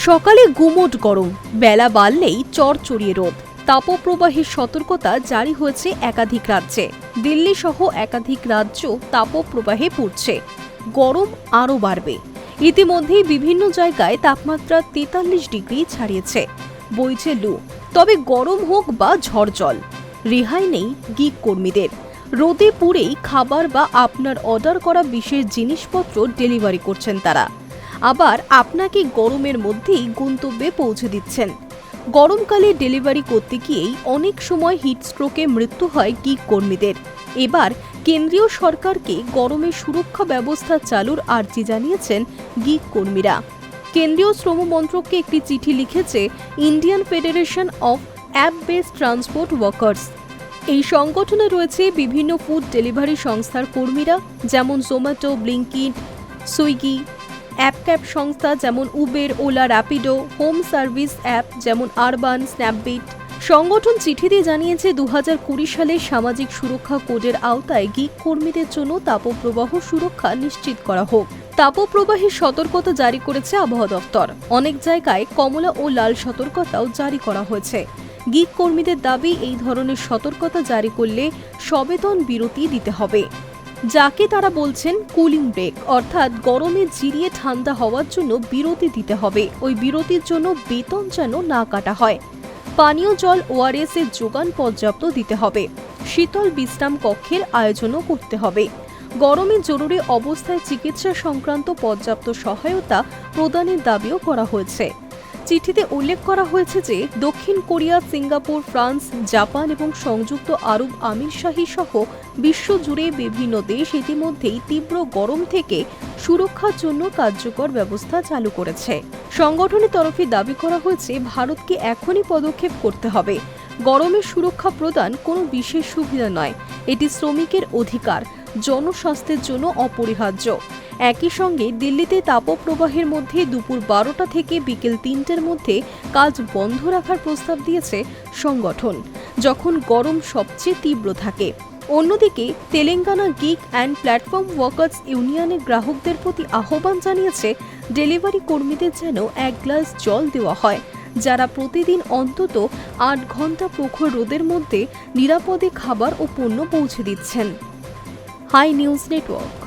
সকালে গুমোট গরম, বেলা বাড়লেই চড়চড়িয়ে রোদ। তাপপ্রবাহের সতর্কতা জারি হয়েছে একাধিক রাজ্যে। দিল্লি সহ একাধিক রাজ্য তাপপ্রবাহে পড়ছে। গরম আরও বাড়বে। ইতিমধ্যেই বিভিন্ন জায়গায় তাপমাত্রা 43 ডিগ্রি ছাড়িয়েছে। বইছে লু। তবে গরম হোক বা ঝড় জল, রেহাই নেই গিগ কর্মীদের। রোদে পুড়েই খাবার বা আপনার অর্ডার করা বিশেষ জিনিসপত্র ডেলিভারি করছেন তারা। আবার আপনাকে গরমের মধ্যেই গন্তব্যে পৌঁছে দিচ্ছেন। গরমকালে ডেলিভারি করতে গিয়েই অনেক সময় হিটস্ট্রোকে মৃত্যু হয় গিগ কর্মীদের। এবার কেন্দ্রীয় সরকারকে গরমের সুরক্ষা ব্যবস্থা চালুর আর্জি জানিয়েছেন গিগ কর্মীরা। কেন্দ্রীয় শ্রম মন্ত্রককে একটি চিঠি লিখেছে Indian federation of app based transport workers. এই সংগঠনে রয়েছে বিভিন্ন ফুড ডেলিভারি সংস্থার কর্মীরা, যেমন Zomato, Blinkit, Swiggy, app cab সংস্থা যেমন Uber, OLA, Rapido, home service app যেমন আরবান, স্ন্যাপবিট। সংগঠন চিঠিতে জানিয়েছে 2020 সালে সামাজিক সুরক্ষা কোডের আওতায় গিগ কর্মীদের জন্য তাপপ্রবাহ সুরক্ষা নিশ্চিত করা হোক। তাপপ্রবাহের সতর্কতা জারি করেছে আবহাওয়া দফতর। অনেক জায়গায় কমলা ও লাল সতর্কতাও জারি করা হয়েছে। গিগ কর্মীদের দাবি, এই ধরনের সতর্কতা জারি করলে সবেতন বিরতি দিতে হবে, যাকে তারা বলছেন কুলিং ব্রেক, অর্থাৎ গরমে জিরিয়ে ঠান্ডা হওয়ার জন্য বিরতি দিতে হবে। ওই বিরতির জন্য বেতন যেন না কাটা হয়। পানীয় জল, ওআরএস এর যোগান পর্যাপ্ত দিতে হবে। শীতল বিশ্রাম কক্ষের আয়োজনও করতে হবে। গরমে জরুরি অবস্থায় চিকিৎসা সংক্রান্ত পর্যাপ্ত সহায়তা প্রদানের দাবিও করা হয়েছে। চিঠিতে উল্লেখ করা হয়েছে যে দক্ষিণ কোরিয়া, সিঙ্গাপুর, ফ্রান্স, জাপান এবং সংযুক্ত আরব আমিরশাহী সহ বিশ্বজুড়ে বিভিন্ন দেশ ইতিমধ্যেই তীব্র গরম থেকে সুরক্ষার জন্য কার্যকর ব্যবস্থা চালু করেছে। সংগঠনের তরফে দাবি করা হয়েছে, ভারতকে এখনই পদক্ষেপ করতে হবে। গরমের সুরক্ষা প্রদান কোনো বিশেষ সুবিধা নয়, এটি শ্রমিকের অধিকার, জনস্বাস্থ্যের জন্য অপরিহার্য। একই সঙ্গে দিল্লিতে তাপপ্রবাহের মধ্যে দুপুর 12টা থেকে বিকেল 3টের মধ্যে কাজ বন্ধ রাখার প্রস্তাব দিয়েছে সংগঠন, যখন গরম সবচেয়ে তীব্র থাকে। অন্যদিকে Telangana gig and platform workers ইউনিয়নের গ্রাহকদের প্রতি আহ্বান জানিয়েছে, ডেলিভারি কর্মীদের যেন 1 গ্লাস জল দেওয়া হয়, যারা প্রতিদিন অন্তত 8 ঘন্টা প্রখর রোদের মধ্যে নিরাপদে খাবার ও পণ্য পৌঁছে দিচ্ছেন। High news network.